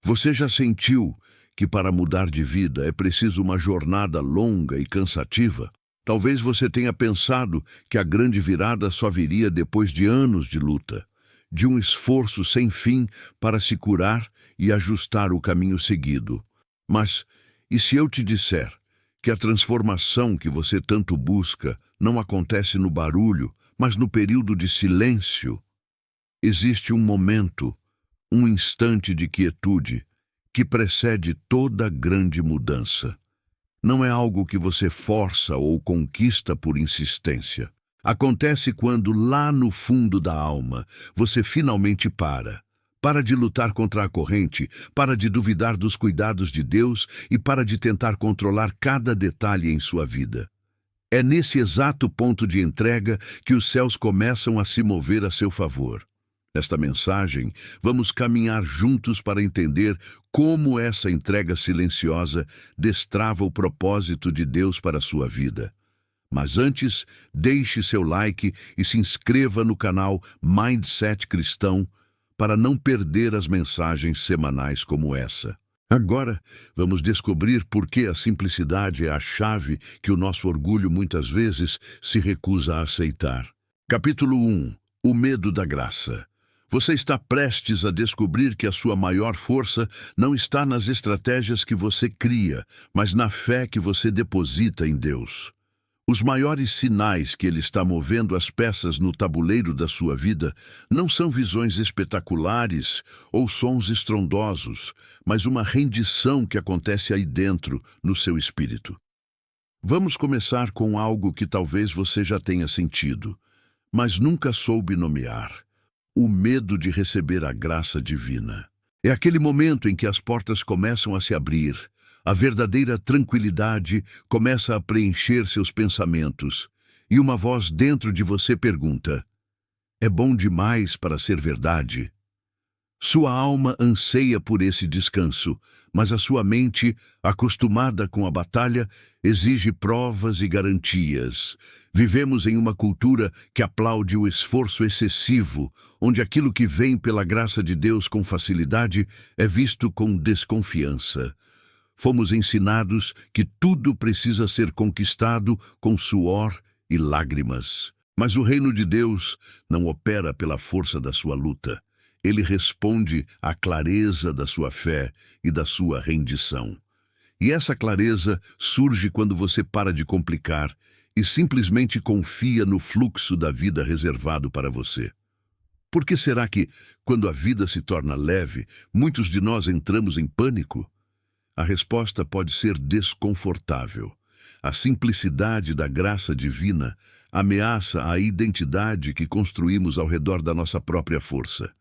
Você já sentiu que para mudar de vida é preciso uma jornada longa e cansativa? Talvez você tenha pensado que a grande virada só viria depois de anos de luta, de um esforço sem fim para se curar e ajustar o caminho seguido. Mas, e se eu te disser que a transformação que você tanto busca não acontece no barulho, mas no período de silêncio? Existe um momento, um instante de quietude que precede toda grande mudança. Não é algo que você força ou conquista por insistência. Acontece quando, lá no fundo da alma, você finalmente para de lutar contra a corrente, para de duvidar dos cuidados de Deus e para de tentar controlar cada detalhe em sua vida. É nesse exato ponto de entrega que os céus começam a se mover a seu favor. Nesta mensagem, vamos caminhar juntos para entender como essa entrega silenciosa destrava o propósito de Deus para a sua vida. Mas antes, deixe seu like e se inscreva no canal Mindset Cristão para não perder as mensagens semanais como essa. Agora, vamos descobrir por que a simplicidade é a chave que o nosso orgulho muitas vezes se recusa a aceitar. Capítulo 1. O medo da graça. Você está prestes a descobrir que a sua maior força não está nas estratégias que você cria, mas na fé que você deposita em Deus. Os maiores sinais que Ele está movendo as peças no tabuleiro da sua vida não são visões espetaculares ou sons estrondosos, mas uma rendição que acontece aí dentro, no seu espírito. Vamos começar com algo que talvez você já tenha sentido, mas nunca soube nomear: o medo de receber a graça divina. É aquele momento em que as portas começam a se abrir, a verdadeira tranquilidade começa a preencher seus pensamentos, e uma voz dentro de você pergunta: é bom demais para ser verdade? Sua alma anseia por esse descanso, mas a sua mente, acostumada com a batalha, exige provas e garantias. Vivemos em uma cultura que aplaude o esforço excessivo, onde aquilo que vem pela graça de Deus com facilidade é visto com desconfiança. Fomos ensinados que tudo precisa ser conquistado com suor e lágrimas. Mas o reino de Deus não opera pela força da sua luta. Ele responde à clareza da sua fé e da sua rendição. E essa clareza surge quando você para de complicar e simplesmente confia no fluxo da vida reservado para você. Por que será que, quando a vida se torna leve, muitos de nós entramos em pânico? A resposta pode ser desconfortável. A simplicidade da graça divina ameaça a identidade que construímos ao redor da nossa própria força.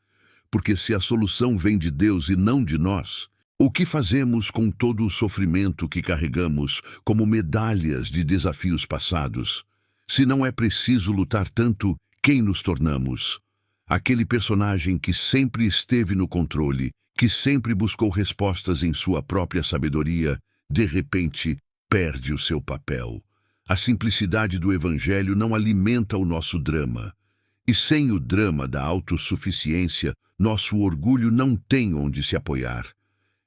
Porque se a solução vem de Deus e não de nós, o que fazemos com todo o sofrimento que carregamos como medalhas de desafios passados? Se não é preciso lutar tanto, quem nos tornamos? Aquele personagem que sempre esteve no controle, que sempre buscou respostas em sua própria sabedoria, de repente perde o seu papel. A simplicidade do Evangelho não alimenta o nosso drama. E sem o drama da autossuficiência, nosso orgulho não tem onde se apoiar.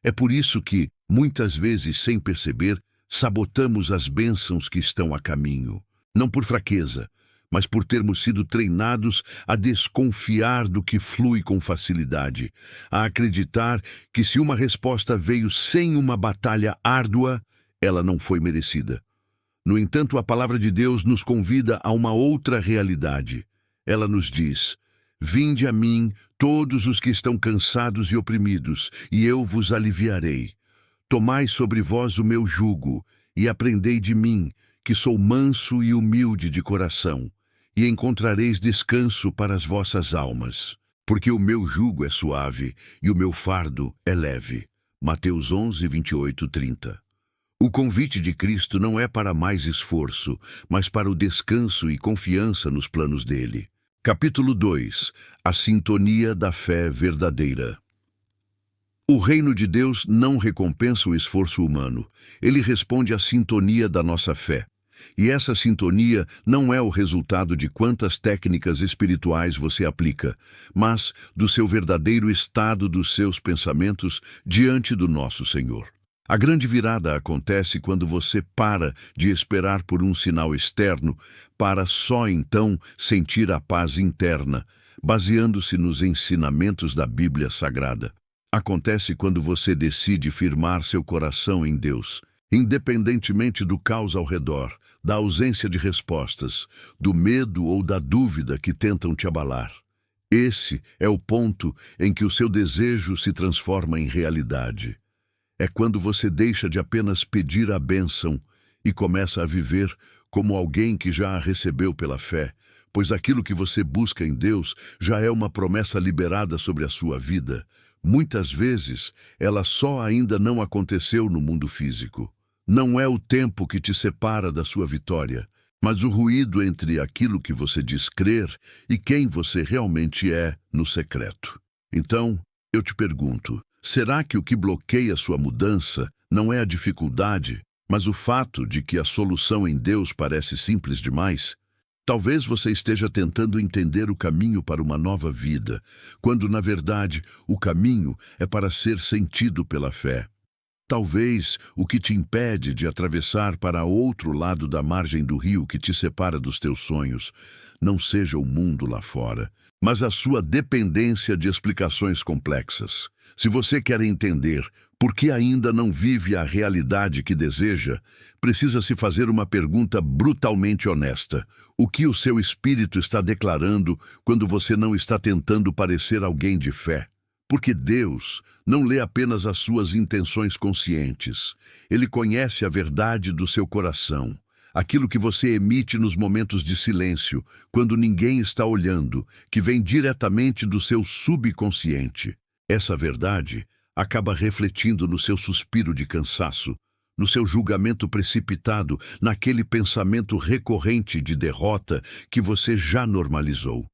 É por isso que, muitas vezes sem perceber, sabotamos as bênçãos que estão a caminho. Não por fraqueza, mas por termos sido treinados a desconfiar do que flui com facilidade, a acreditar que se uma resposta veio sem uma batalha árdua, ela não foi merecida. No entanto, a palavra de Deus nos convida a uma outra realidade. Ela nos diz: vinde a mim, todos os que estão cansados e oprimidos, e eu vos aliviarei. Tomai sobre vós o meu jugo, e aprendei de mim, que sou manso e humilde de coração, e encontrareis descanso para as vossas almas. Porque o meu jugo é suave, e o meu fardo é leve. Mateus 11, 28, 30. O convite de Cristo não é para mais esforço, mas para o descanso e confiança nos planos dele. Capítulo 2. A sintonia da fé verdadeira. O reino de Deus não recompensa o esforço humano. Ele responde à sintonia da nossa fé. E essa sintonia não é o resultado de quantas técnicas espirituais você aplica, mas do seu verdadeiro estado dos seus pensamentos diante do nosso Senhor. A grande virada acontece quando você para de esperar por um sinal externo para só então sentir a paz interna, baseando-se nos ensinamentos da Bíblia Sagrada. Acontece quando você decide firmar seu coração em Deus, independentemente do caos ao redor, da ausência de respostas, do medo ou da dúvida que tentam te abalar. Esse é o ponto em que o seu desejo se transforma em realidade. É quando você deixa de apenas pedir a bênção e começa a viver como alguém que já a recebeu pela fé, pois aquilo que você busca em Deus já é uma promessa liberada sobre a sua vida. Muitas vezes, ela só ainda não aconteceu no mundo físico. Não é o tempo que te separa da sua vitória, mas o ruído entre aquilo que você diz crer e quem você realmente é no secreto. Então, eu te pergunto, será que o que bloqueia sua mudança não é a dificuldade, mas o fato de que a solução em Deus parece simples demais? Talvez você esteja tentando entender o caminho para uma nova vida, quando, na verdade, o caminho é para ser sentido pela fé. Talvez o que te impede de atravessar para outro lado da margem do rio que te separa dos teus sonhos não seja o mundo lá fora, mas a sua dependência de explicações complexas. Se você quer entender por que ainda não vive a realidade que deseja, precisa se fazer uma pergunta brutalmente honesta. O que o seu espírito está declarando quando você não está tentando parecer alguém de fé? Porque Deus não lê apenas as suas intenções conscientes. Ele conhece a verdade do seu coração. Aquilo que você emite nos momentos de silêncio, quando ninguém está olhando, que vem diretamente do seu subconsciente. Essa verdade acaba refletindo no seu suspiro de cansaço, no seu julgamento precipitado, naquele pensamento recorrente de derrota que você já normalizou.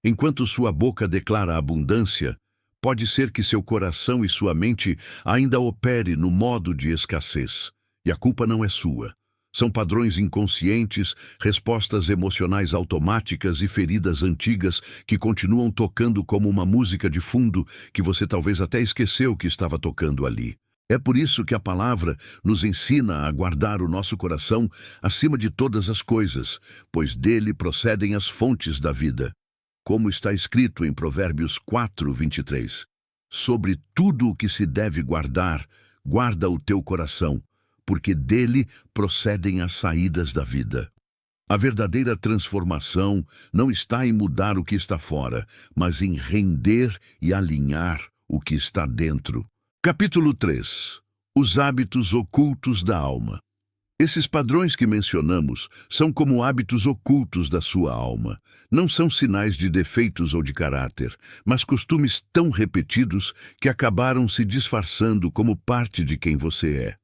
Enquanto sua boca declara abundância, pode ser que seu coração e sua mente ainda opere no modo de escassez. E a culpa não é sua. São padrões inconscientes, respostas emocionais automáticas e feridas antigas que continuam tocando como uma música de fundo que você talvez até esqueceu que estava tocando ali. É por isso que a palavra nos ensina a guardar o nosso coração acima de todas as coisas, pois dele procedem as fontes da vida. Como está escrito em Provérbios 4:23, sobre tudo o que se deve guardar, guarda o teu coração, porque dele procedem as saídas da vida. A verdadeira transformação não está em mudar o que está fora, mas em render e alinhar o que está dentro. Capítulo 3. Os hábitos ocultos da alma. Esses padrões que mencionamos são como hábitos ocultos da sua alma. Não são sinais de defeitos ou de caráter, mas costumes tão repetidos que acabaram se disfarçando como parte de quem você é.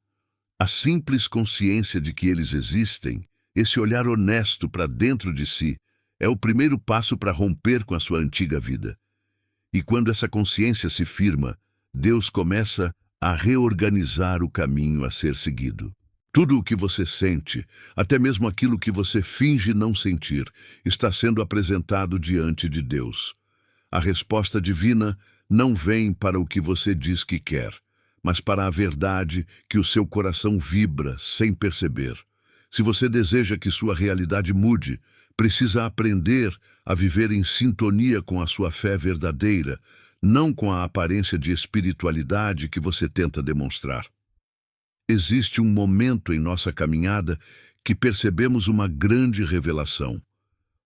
A simples consciência de que eles existem, esse olhar honesto para dentro de si, é o primeiro passo para romper com a sua antiga vida. E quando essa consciência se firma, Deus começa a reorganizar o caminho a ser seguido. Tudo o que você sente, até mesmo aquilo que você finge não sentir, está sendo apresentado diante de Deus. A resposta divina não vem para o que você diz que quer, mas para a verdade que o seu coração vibra sem perceber. Se você deseja que sua realidade mude, precisa aprender a viver em sintonia com a sua fé verdadeira, não com a aparência de espiritualidade que você tenta demonstrar. Existe um momento em nossa caminhada que percebemos uma grande revelação.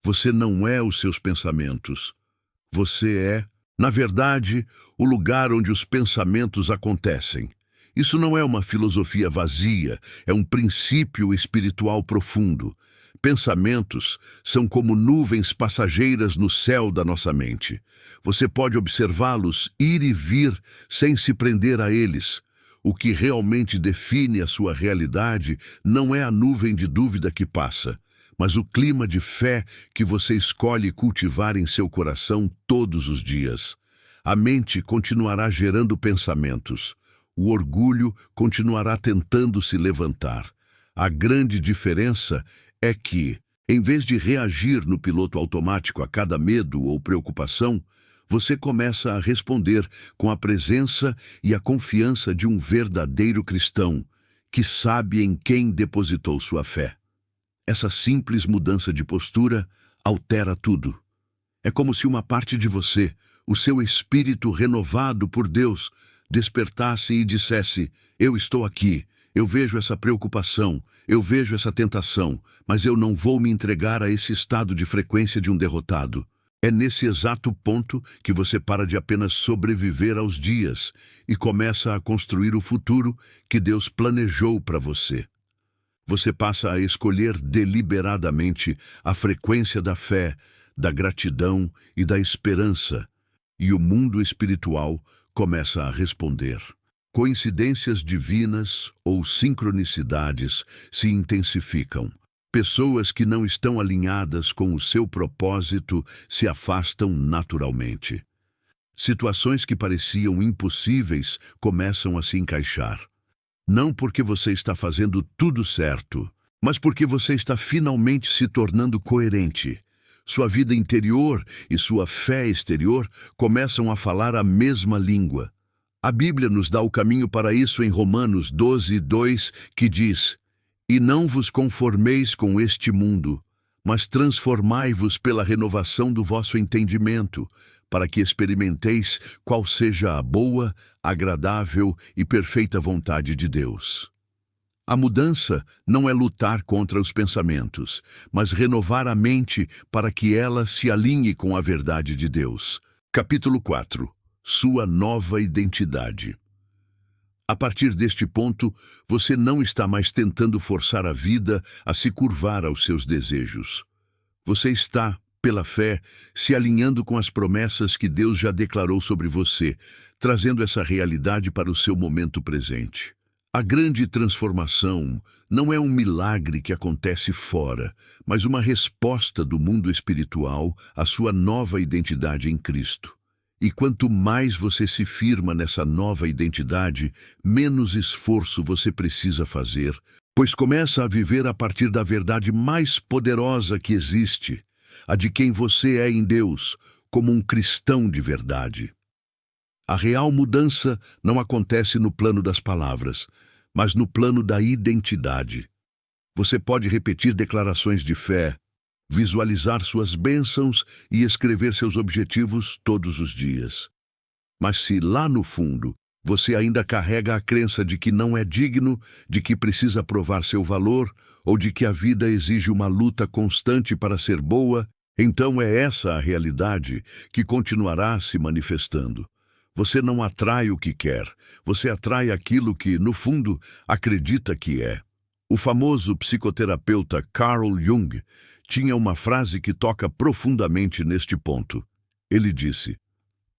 Você não é os seus pensamentos. Você é, na verdade, o lugar onde os pensamentos acontecem. Isso não é uma filosofia vazia, é um princípio espiritual profundo. Pensamentos são como nuvens passageiras no céu da nossa mente. Você pode observá-los ir e vir sem se prender a eles. O que realmente define a sua realidade não é a nuvem de dúvida que passa, mas o clima de fé que você escolhe cultivar em seu coração todos os dias. A mente continuará gerando pensamentos. O orgulho continuará tentando se levantar. A grande diferença é que, em vez de reagir no piloto automático a cada medo ou preocupação, você começa a responder com a presença e a confiança de um verdadeiro cristão, que sabe em quem depositou sua fé. Essa simples mudança de postura altera tudo. É como se uma parte de você, o seu espírito renovado por Deus, despertasse e dissesse: eu estou aqui, eu vejo essa preocupação, eu vejo essa tentação, mas eu não vou me entregar a esse estado de frequência de um derrotado. É nesse exato ponto que você para de apenas sobreviver aos dias e começa a construir o futuro que Deus planejou para você. Você passa a escolher deliberadamente a frequência da fé, da gratidão e da esperança, e o mundo espiritual começa a responder. Coincidências divinas ou sincronicidades se intensificam. Pessoas que não estão alinhadas com o seu propósito se afastam naturalmente. Situações que pareciam impossíveis começam a se encaixar. Não porque você está fazendo tudo certo, mas porque você está finalmente se tornando coerente. Sua vida interior e sua fé exterior começam a falar a mesma língua. A Bíblia nos dá o caminho para isso em Romanos 12:2, que diz: e não vos conformeis com este mundo, mas transformai-vos pela renovação do vosso entendimento, para que experimenteis qual seja a boa, agradável e perfeita vontade de Deus. A mudança não é lutar contra os pensamentos, mas renovar a mente para que ela se alinhe com a verdade de Deus. Capítulo 4. Sua nova identidade. A partir deste ponto, você não está mais tentando forçar a vida a se curvar aos seus desejos. Você está, pela fé, se alinhando com as promessas que Deus já declarou sobre você, trazendo essa realidade para o seu momento presente. A grande transformação não é um milagre que acontece fora, mas uma resposta do mundo espiritual à sua nova identidade em Cristo. E quanto mais você se firma nessa nova identidade, menos esforço você precisa fazer, pois começa a viver a partir da verdade mais poderosa que existe, a de quem você é em Deus, como um cristão de verdade. A real mudança não acontece no plano das palavras, mas no plano da identidade. Você pode repetir declarações de fé, visualizar suas bênçãos e escrever seus objetivos todos os dias. Mas se lá no fundo você ainda carrega a crença de que não é digno, de que precisa provar seu valor, ou de que a vida exige uma luta constante para ser boa, então é essa a realidade que continuará se manifestando. Você não atrai o que quer, você atrai aquilo que, no fundo, acredita que é. O famoso psicoterapeuta Carl Jung tinha uma frase que toca profundamente neste ponto. Ele disse: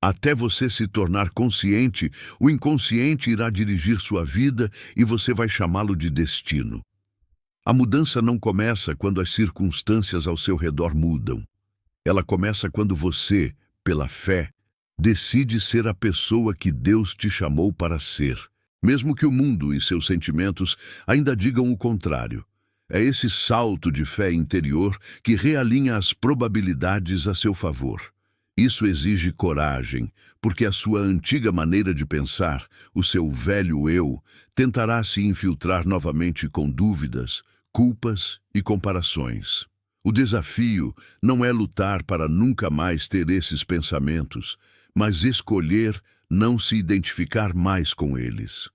até você se tornar consciente, o inconsciente irá dirigir sua vida e você vai chamá-lo de destino. A mudança não começa quando as circunstâncias ao seu redor mudam. Ela começa quando você, pela fé, decide ser a pessoa que Deus te chamou para ser, mesmo que o mundo e seus sentimentos ainda digam o contrário. É esse salto de fé interior que realinha as probabilidades a seu favor. Isso exige coragem, porque a sua antiga maneira de pensar, o seu velho eu, tentará se infiltrar novamente com dúvidas, culpas e comparações. O desafio não é lutar para nunca mais ter esses pensamentos, mas escolher não se identificar mais com eles.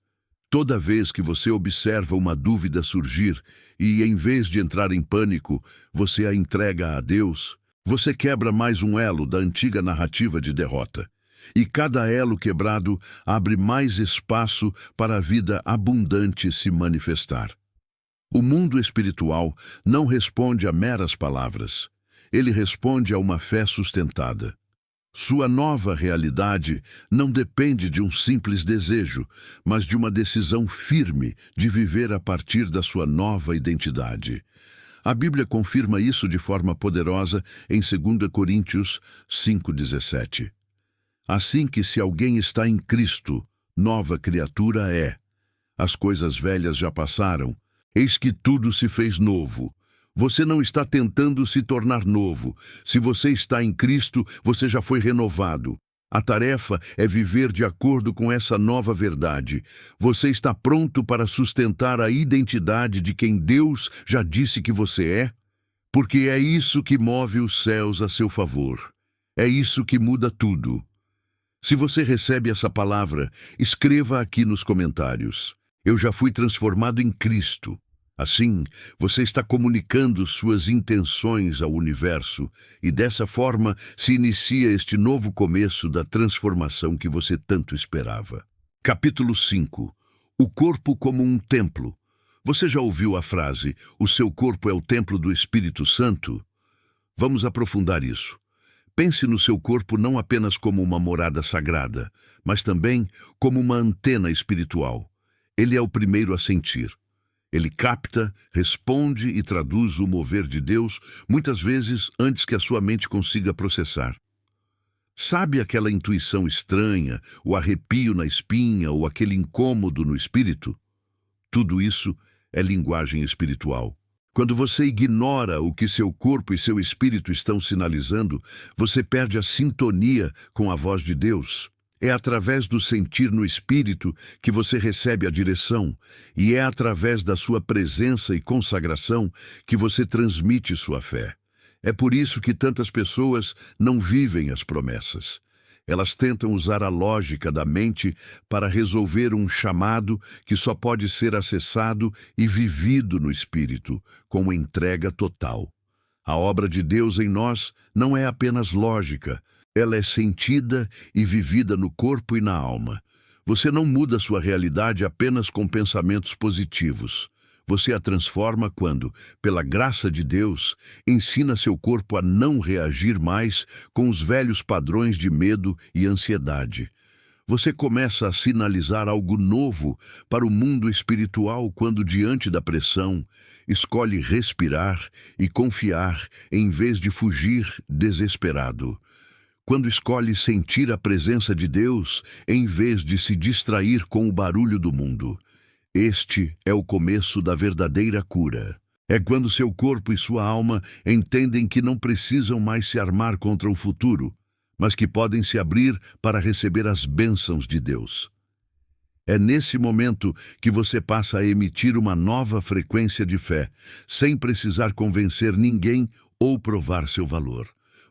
Toda vez que você observa uma dúvida surgir e, em vez de entrar em pânico, você a entrega a Deus, você quebra mais um elo da antiga narrativa de derrota. E cada elo quebrado abre mais espaço para a vida abundante se manifestar. O mundo espiritual não responde a meras palavras. Ele responde a uma fé sustentada. Sua nova realidade não depende de um simples desejo, mas de uma decisão firme de viver a partir da sua nova identidade. A Bíblia confirma isso de forma poderosa em 2 Coríntios 5,17. Assim que se alguém está em Cristo, nova criatura é. As coisas velhas já passaram, Eis que tudo se fez novo. Você não está tentando se tornar novo. Se você está em Cristo, você já foi renovado. A tarefa é viver de acordo com essa nova verdade. Você está pronto para sustentar a identidade de quem Deus já disse que você é? Porque é isso que move os céus a seu favor. É isso que muda tudo. Se você recebe essa palavra, escreva aqui nos comentários: eu já fui transformado em Cristo. Assim, você está comunicando suas intenções ao universo e dessa forma se inicia este novo começo da transformação que você tanto esperava. Capítulo 5. O corpo como um templo. Você já ouviu a frase, o seu corpo é o templo do Espírito Santo? Vamos aprofundar isso. Pense no seu corpo não apenas como uma morada sagrada, mas também como uma antena espiritual. Ele é o primeiro a sentir. Ele capta, responde e traduz o mover de Deus, muitas vezes antes que a sua mente consiga processar. Sabe aquela intuição estranha, o arrepio na espinha ou aquele incômodo no espírito? Tudo isso é linguagem espiritual. Quando você ignora o que seu corpo e seu espírito estão sinalizando, você perde a sintonia com a voz de Deus. É através do sentir no espírito que você recebe a direção, e é através da sua presença e consagração que você transmite sua fé. É por isso que tantas pessoas não vivem as promessas. Elas tentam usar a lógica da mente para resolver um chamado que só pode ser acessado e vivido no espírito, com entrega total. A obra de Deus em nós não é apenas lógica, ela é sentida e vivida no corpo e na alma. Você não muda sua realidade apenas com pensamentos positivos. Você a transforma quando, pela graça de Deus, ensina seu corpo a não reagir mais com os velhos padrões de medo e ansiedade. Você começa a sinalizar algo novo para o mundo espiritual quando, diante da pressão, escolhe respirar e confiar em vez de fugir desesperado. Quando escolhe sentir a presença de Deus em vez de se distrair com o barulho do mundo. Este é o começo da verdadeira cura. É quando seu corpo e sua alma entendem que não precisam mais se armar contra o futuro, mas que podem se abrir para receber as bênçãos de Deus. É nesse momento que você passa a emitir uma nova frequência de fé, sem precisar convencer ninguém ou provar seu valor.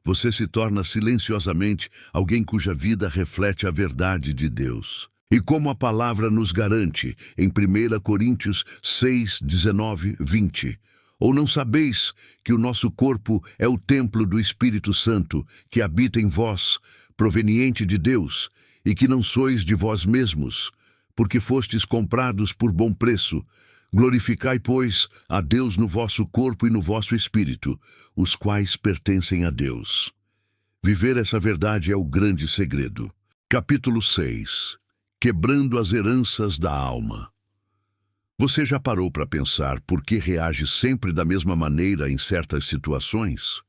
Você se torna silenciosamente alguém cuja vida reflete a verdade de Deus. E como a palavra nos garante, em 1 Coríntios 6, 19, 20, ou não sabeis que o nosso corpo é o templo do Espírito Santo, que habita em vós, proveniente de Deus, e que não sois de vós mesmos, porque fostes comprados por bom preço. Glorificai, pois, a Deus no vosso corpo e no vosso espírito, os quais pertencem a Deus. Viver essa verdade é o grande segredo. Capítulo 6. Quebrando as heranças da alma. Você já parou para pensar por que reage sempre da mesma maneira em certas situações?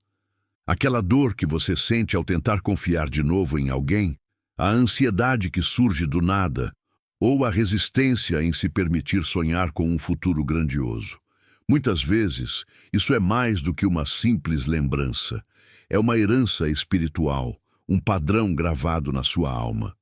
Aquela dor que você sente ao tentar confiar de novo em alguém, a ansiedade que surge do nada, ou a resistência em se permitir sonhar com um futuro grandioso. Muitas vezes, isso é mais do que uma simples lembrança. É uma herança espiritual, um padrão gravado na sua alma.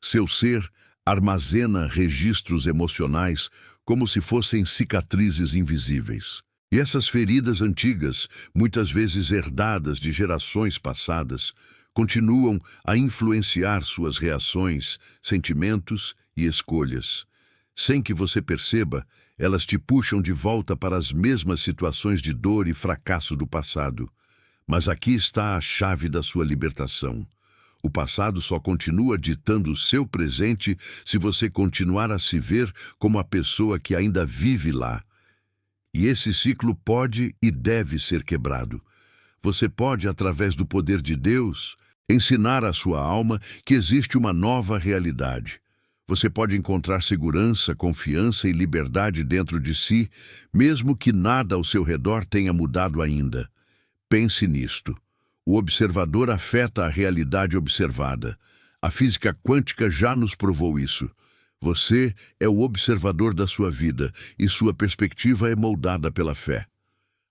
Seu ser armazena registros emocionais como se fossem cicatrizes invisíveis. E essas feridas antigas, muitas vezes herdadas de gerações passadas, continuam a influenciar suas reações, sentimentos e escolhas. Sem que você perceba, elas te puxam de volta para as mesmas situações de dor e fracasso do passado. Mas aqui está a chave da sua libertação. O passado só continua ditando o seu presente se você continuar a se ver como a pessoa que ainda vive lá. E esse ciclo pode e deve ser quebrado. Você pode, através do poder de Deus, ensinar à sua alma que existe uma nova realidade. Você pode encontrar segurança, confiança e liberdade dentro de si, mesmo que nada ao seu redor tenha mudado ainda. Pense nisto. O observador afeta a realidade observada. A física quântica já nos provou isso. Você é o observador da sua vida e sua perspectiva é moldada pela fé.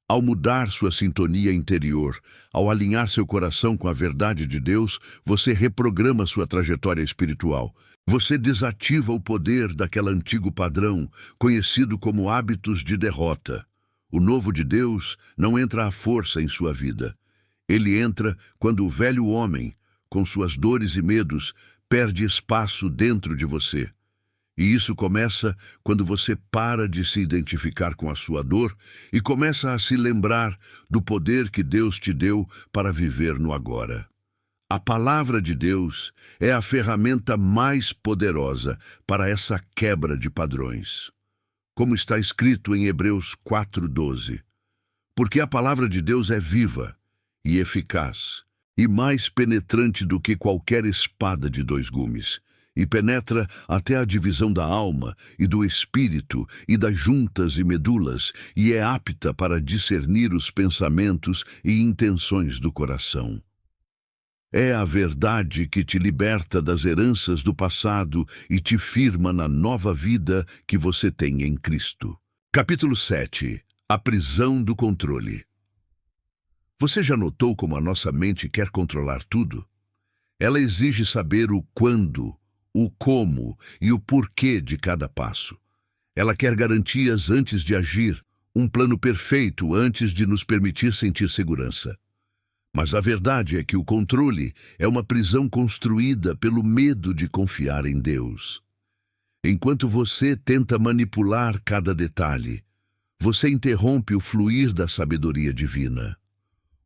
Ao mudar sua sintonia interior, ao alinhar seu coração com a verdade de Deus, você reprograma sua trajetória espiritual. Você desativa o poder daquele antigo padrão, conhecido como hábitos de derrota. O novo de Deus não entra à força em sua vida. Ele entra quando o velho homem, com suas dores e medos, perde espaço dentro de você. E isso começa quando você para de se identificar com a sua dor e começa a se lembrar do poder que Deus te deu para viver no agora. A palavra de Deus é a ferramenta mais poderosa para essa quebra de padrões. Como está escrito em Hebreus 4:12. Porque a palavra de Deus é viva e eficaz, e mais penetrante do que qualquer espada de 2 gumes, e penetra até a divisão da alma e do espírito e das juntas e medulas, e é apta para discernir os pensamentos e intenções do coração. É a verdade que te liberta das heranças do passado e te firma na nova vida que você tem em Cristo. Capítulo 7. A prisão do controle. Você já notou como a nossa mente quer controlar tudo? Ela exige saber o quando, o como e o porquê de cada passo. Ela quer garantias antes de agir, um plano perfeito antes de nos permitir sentir segurança. Mas a verdade é que o controle é uma prisão construída pelo medo de confiar em Deus. Enquanto você tenta manipular cada detalhe, você interrompe o fluir da sabedoria divina.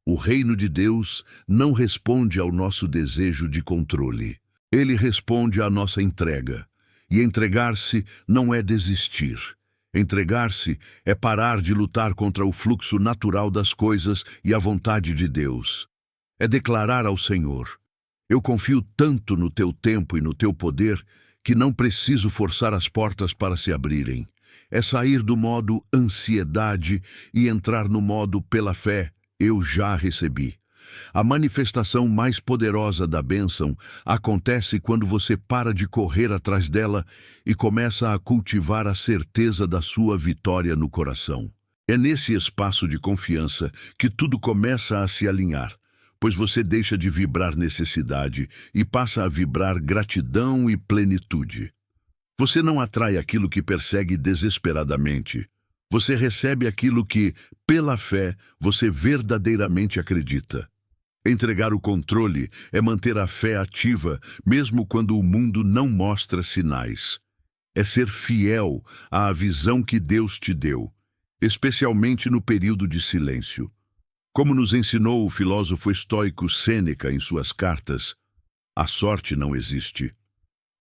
O reino de Deus não responde ao nosso desejo de controle. Ele responde à nossa entrega. E entregar-se não é desistir. Entregar-se é parar de lutar contra o fluxo natural das coisas e a vontade de Deus. É declarar ao Senhor: eu confio tanto no teu tempo e no teu poder que não preciso forçar as portas para se abrirem. É sair do modo ansiedade e entrar no modo pela fé, eu já recebi. A manifestação mais poderosa da bênção acontece quando você para de correr atrás dela e começa a cultivar a certeza da sua vitória no coração. É nesse espaço de confiança que tudo começa a se alinhar, pois você deixa de vibrar necessidade e passa a vibrar gratidão e plenitude. Você não atrai aquilo que persegue desesperadamente. Você recebe aquilo que, pela fé, você verdadeiramente acredita. Entregar o controle é manter a fé ativa, mesmo quando o mundo não mostra sinais. É ser fiel à visão que Deus te deu, especialmente no período de silêncio. Como nos ensinou o filósofo estoico Sêneca em suas cartas, a sorte não existe.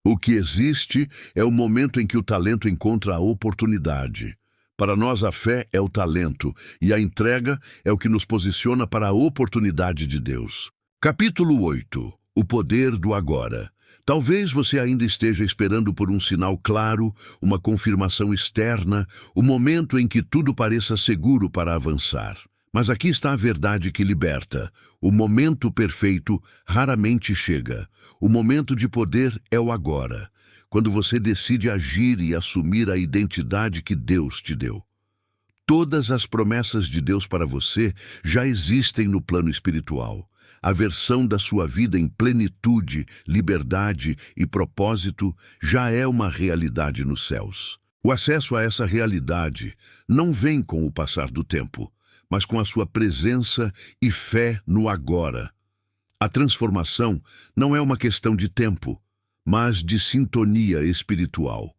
O que existe é o momento em que o talento encontra a oportunidade. Para nós, a fé é o talento, e a entrega é o que nos posiciona para a oportunidade de Deus. Capítulo 8. O poder do agora. Talvez você ainda esteja esperando por um sinal claro, uma confirmação externa, o momento em que tudo pareça seguro para avançar. Mas aqui está a verdade que liberta. O momento perfeito raramente chega. O momento de poder é o agora, quando você decide agir e assumir a identidade que Deus te deu. Todas as promessas de Deus para você já existem no plano espiritual. A versão da sua vida em plenitude, liberdade e propósito já é uma realidade nos céus. O acesso a essa realidade não vem com o passar do tempo, mas com a sua presença e fé no agora. A transformação não é uma questão de tempo, mas de sintonia espiritual.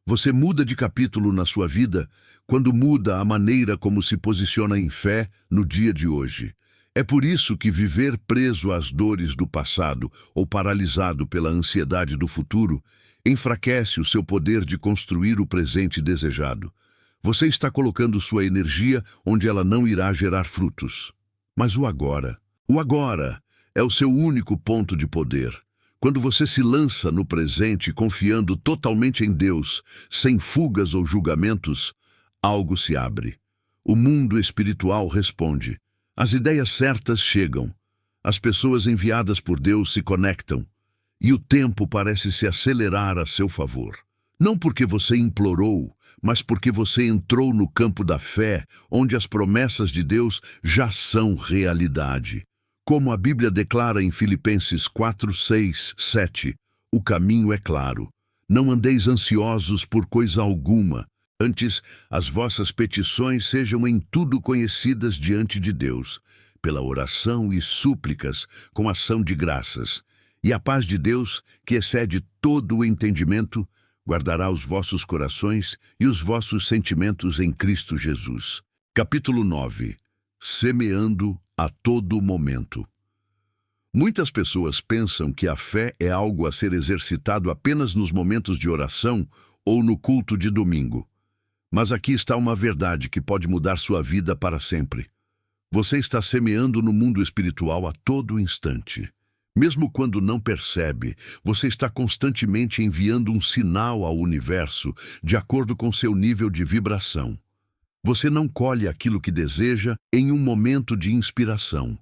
Você muda de capítulo na sua vida quando muda a maneira como se posiciona em fé no dia de hoje. É por isso que viver preso às dores do passado ou paralisado pela ansiedade do futuro enfraquece o seu poder de construir o presente desejado. Você está colocando sua energia onde ela não irá gerar frutos. Mas o agora é o seu único ponto de poder. Quando você se lança no presente confiando totalmente em Deus, sem fugas ou julgamentos, algo se abre. O mundo espiritual responde. As ideias certas chegam. As pessoas enviadas por Deus se conectam. e o tempo parece se acelerar a seu favor. Não porque você implorou, mas porque você entrou no campo da fé, onde as promessas de Deus já são realidade. Como a Bíblia declara em Filipenses 4, 6, 7, o caminho é claro. Não andeis ansiosos por coisa alguma. Antes, as vossas petições sejam em tudo conhecidas diante de Deus, pela oração e súplicas, com ação de graças. E a paz de Deus, que excede todo o entendimento, guardará os vossos corações e os vossos sentimentos em Cristo Jesus. Capítulo 9. Semeando a todo momento. Muitas pessoas pensam que a fé é algo a ser exercitado apenas nos momentos de oração ou no culto de domingo. Mas aqui está uma verdade que pode mudar sua vida para sempre. Você está semeando no mundo espiritual a todo instante. Mesmo quando não percebe, você está constantemente enviando um sinal ao universo de acordo com seu nível de vibração. Você não colhe aquilo que deseja em um momento de inspiração.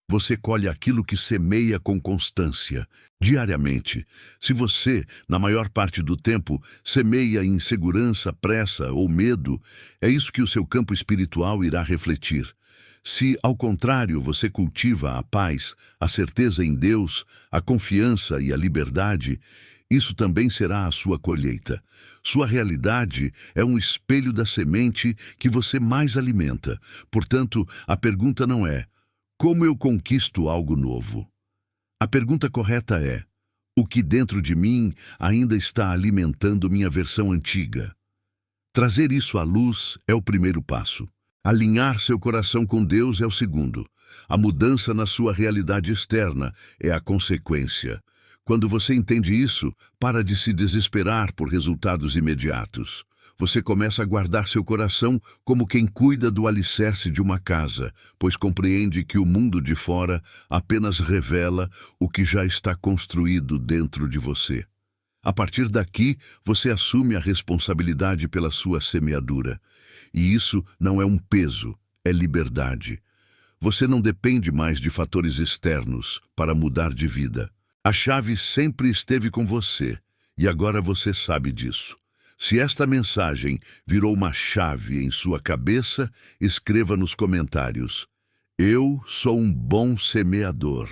Você colhe aquilo que semeia com constância, diariamente. Se você, na maior parte do tempo, semeia insegurança, pressa ou medo, é isso que o seu campo espiritual irá refletir. Se, ao contrário, você cultiva a paz, a certeza em Deus, a confiança e a liberdade, isso também será a sua colheita. Sua realidade é um espelho da semente que você mais alimenta. Portanto, a pergunta não é: como eu conquisto algo novo? A pergunta correta é: o que dentro de mim ainda está alimentando minha versão antiga? Trazer isso à luz é o primeiro passo. Alinhar seu coração com Deus é o segundo. A mudança na sua realidade externa é a consequência. Quando você entende isso, para de se desesperar por resultados imediatos. Você começa a guardar seu coração como quem cuida do alicerce de uma casa, pois compreende que o mundo de fora apenas revela o que já está construído dentro de você. A partir daqui, você assume a responsabilidade pela sua semeadura. E isso não é um peso, é liberdade. Você não depende mais de fatores externos para mudar de vida. A chave sempre esteve com você, e agora você sabe disso. Se esta mensagem virou uma chave em sua cabeça, escreva nos comentários: eu sou um bom semeador.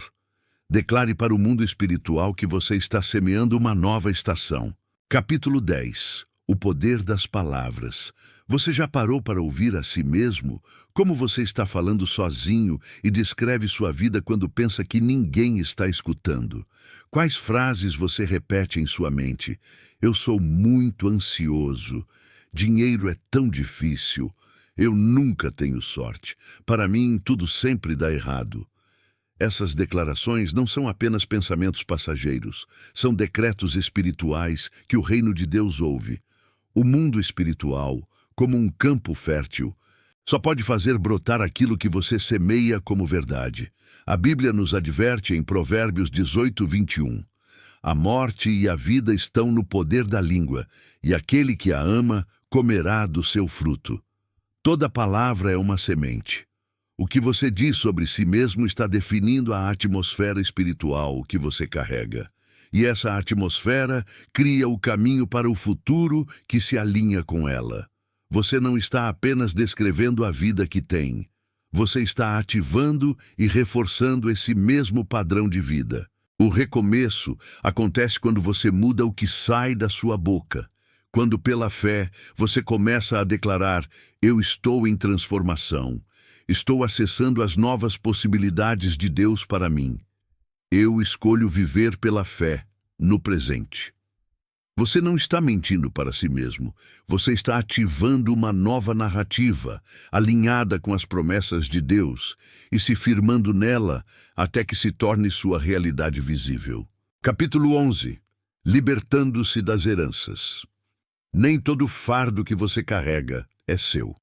Declare para o mundo espiritual que você está semeando uma nova estação. Capítulo 10. O poder das palavras. Você já parou para ouvir a si mesmo? Como você está falando sozinho e descreve sua vida quando pensa que ninguém está escutando? Quais frases você repete em sua mente? Eu sou muito ansioso. Dinheiro é tão difícil. Eu nunca tenho sorte. Para mim, tudo sempre dá errado. Essas declarações não são apenas pensamentos passageiros. São decretos espirituais que o reino de Deus ouve. O mundo espiritual, como um campo fértil, só pode fazer brotar aquilo que você semeia como verdade. A Bíblia nos adverte em Provérbios 18, 21. A morte e a vida estão no poder da língua, e aquele que a ama comerá do seu fruto. Toda palavra é uma semente. O que você diz sobre si mesmo está definindo a atmosfera espiritual que você carrega. E essa atmosfera cria o caminho para o futuro que se alinha com ela. Você não está apenas descrevendo a vida que tem. Você está ativando e reforçando esse mesmo padrão de vida. O recomeço acontece quando você muda o que sai da sua boca. Quando, pela fé, você começa a declarar: eu estou em transformação. Estou acessando as novas possibilidades de Deus para mim. Eu escolho viver pela fé, no presente. Você não está mentindo para si mesmo. Você está ativando uma nova narrativa, alinhada com as promessas de Deus, e se firmando nela até que se torne sua realidade visível. Capítulo 11. Libertando-se das heranças. Nem todo fardo que você carrega é seu.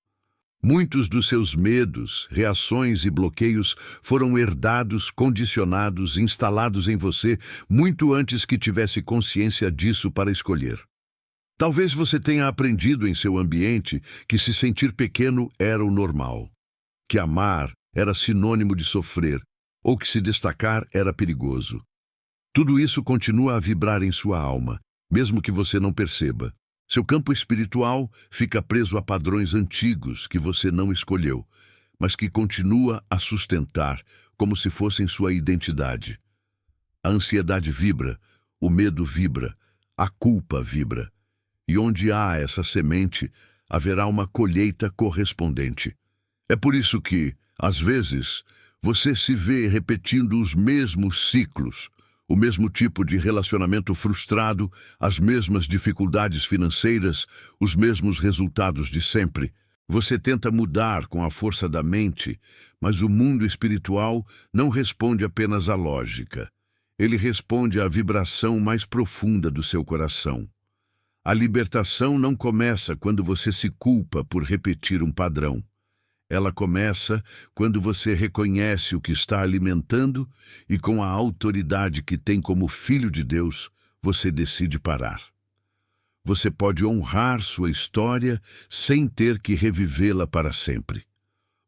Muitos dos seus medos, reações e bloqueios foram herdados, condicionados, instalados em você muito antes que tivesse consciência disso para escolher. Talvez você tenha aprendido em seu ambiente que se sentir pequeno era o normal, que amar era sinônimo de sofrer, ou que se destacar era perigoso. Tudo isso continua a vibrar em sua alma, mesmo que você não perceba. Seu campo espiritual fica preso a padrões antigos que você não escolheu, mas que continua a sustentar como se fossem sua identidade. A ansiedade vibra, o medo vibra, a culpa vibra. E onde há essa semente, haverá uma colheita correspondente. É por isso que, às vezes, você se vê repetindo os mesmos ciclos, o mesmo tipo de relacionamento frustrado, as mesmas dificuldades financeiras, os mesmos resultados de sempre. Você tenta mudar com a força da mente, mas o mundo espiritual não responde apenas à lógica. Ele responde à vibração mais profunda do seu coração. A libertação não começa quando você se culpa por repetir um padrão. Ela começa quando você reconhece o que está alimentando e, com a autoridade que tem como filho de Deus, você decide parar. Você pode honrar sua história sem ter que revivê-la para sempre.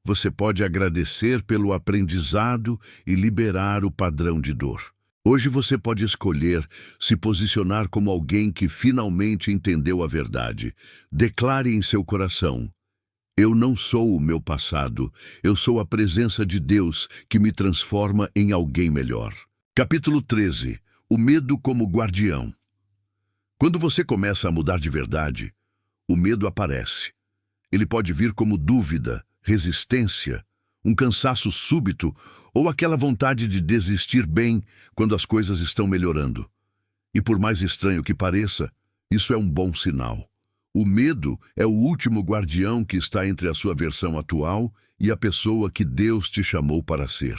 Você pode agradecer pelo aprendizado e liberar o padrão de dor. Hoje você pode escolher se posicionar como alguém que finalmente entendeu a verdade. Declare em seu coração: eu não sou o meu passado, eu sou a presença de Deus que me transforma em alguém melhor. Capítulo 13. O medo como guardião. Quando você começa a mudar de verdade, o medo aparece. Ele pode vir como dúvida, resistência, um cansaço súbito ou aquela vontade de desistir bem quando as coisas estão melhorando. E por mais estranho que pareça, isso é um bom sinal. O medo é o último guardião que está entre a sua versão atual e a pessoa que Deus te chamou para ser.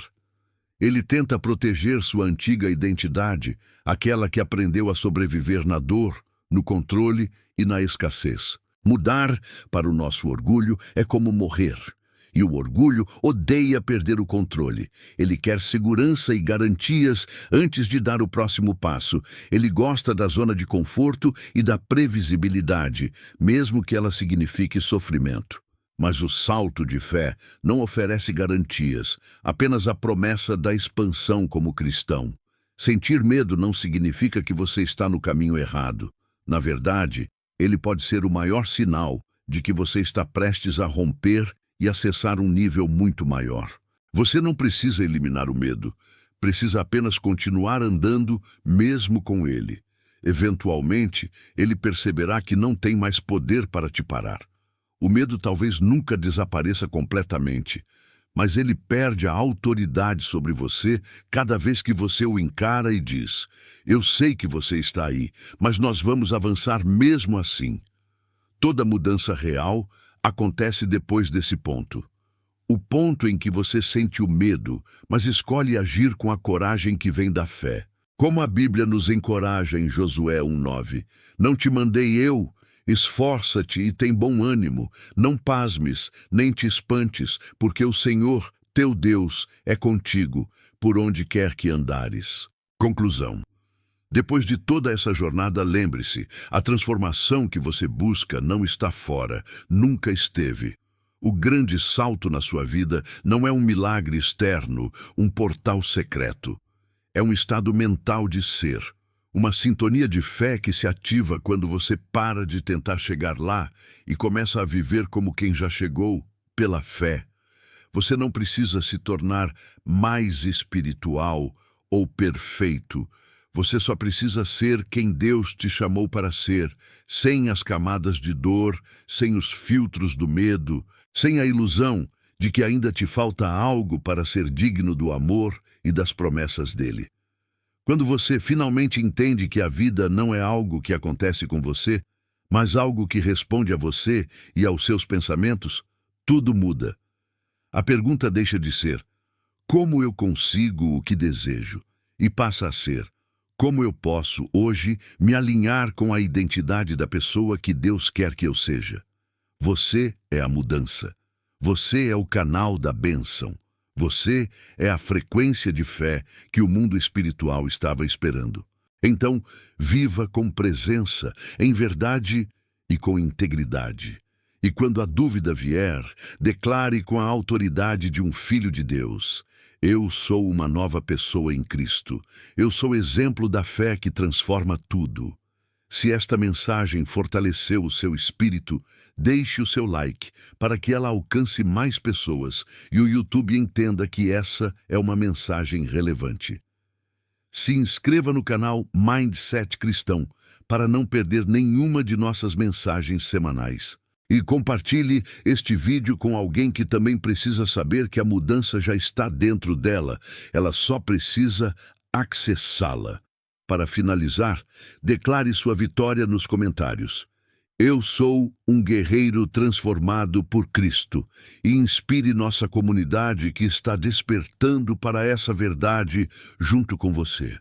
Ele tenta proteger sua antiga identidade, aquela que aprendeu a sobreviver na dor, no controle e na escassez. Mudar para o nosso orgulho é como morrer. E o orgulho odeia perder o controle. Ele quer segurança e garantias antes de dar o próximo passo. Ele gosta da zona de conforto e da previsibilidade, mesmo que ela signifique sofrimento. Mas o salto de fé não oferece garantias, apenas a promessa da expansão como cristão. Sentir medo não significa que você está no caminho errado. Na verdade, ele pode ser o maior sinal de que você está prestes a romper e acessar um nível muito maior. Você não precisa eliminar o medo, precisa apenas continuar andando mesmo com ele. Eventualmente, ele perceberá que não tem mais poder para te parar. O medo talvez nunca desapareça completamente, mas ele perde a autoridade sobre você cada vez que você o encara e diz: eu sei que você está aí, mas nós vamos avançar mesmo assim. Toda mudança real acontece depois desse ponto. O ponto em que você sente o medo, mas escolhe agir com a coragem que vem da fé. Como a Bíblia nos encoraja em Josué 1:9. Não te mandei eu? Esforça-te e tem bom ânimo. Não pasmes, nem te espantes, porque o Senhor, teu Deus, é contigo, por onde quer que andares. Conclusão. Depois de toda essa jornada, lembre-se, a transformação que você busca não está fora, nunca esteve. O grande salto na sua vida não é um milagre externo, um portal secreto. É um estado mental de ser, uma sintonia de fé que se ativa quando você para de tentar chegar lá e começa a viver como quem já chegou, pela fé. Você não precisa se tornar mais espiritual ou perfeito. Você só precisa ser quem Deus te chamou para ser, sem as camadas de dor, sem os filtros do medo, sem a ilusão de que ainda te falta algo para ser digno do amor e das promessas dele. Quando você finalmente entende que a vida não é algo que acontece com você, mas algo que responde a você e aos seus pensamentos, tudo muda. A pergunta deixa de ser: como eu consigo o que desejo? E passa a ser: como eu posso, hoje, me alinhar com a identidade da pessoa que Deus quer que eu seja? Você é a mudança. Você é o canal da bênção. Você é a frequência de fé que o mundo espiritual estava esperando. Então, viva com presença, em verdade e com integridade. E quando a dúvida vier, declare com a autoridade de um filho de Deus: Eu sou uma nova pessoa em Cristo. Eu sou exemplo da fé que transforma tudo. Se esta mensagem fortaleceu o seu espírito, deixe o seu like para que ela alcance mais pessoas e o YouTube entenda que essa é uma mensagem relevante. Se inscreva no canal Mindset Cristão para não perder nenhuma de nossas mensagens semanais. E compartilhe este vídeo com alguém que também precisa saber que a mudança já está dentro dela, ela só precisa acessá-la. Para finalizar, declare sua vitória nos comentários. Eu sou um guerreiro transformado por Cristo e inspire nossa comunidade que está despertando para essa verdade junto com você.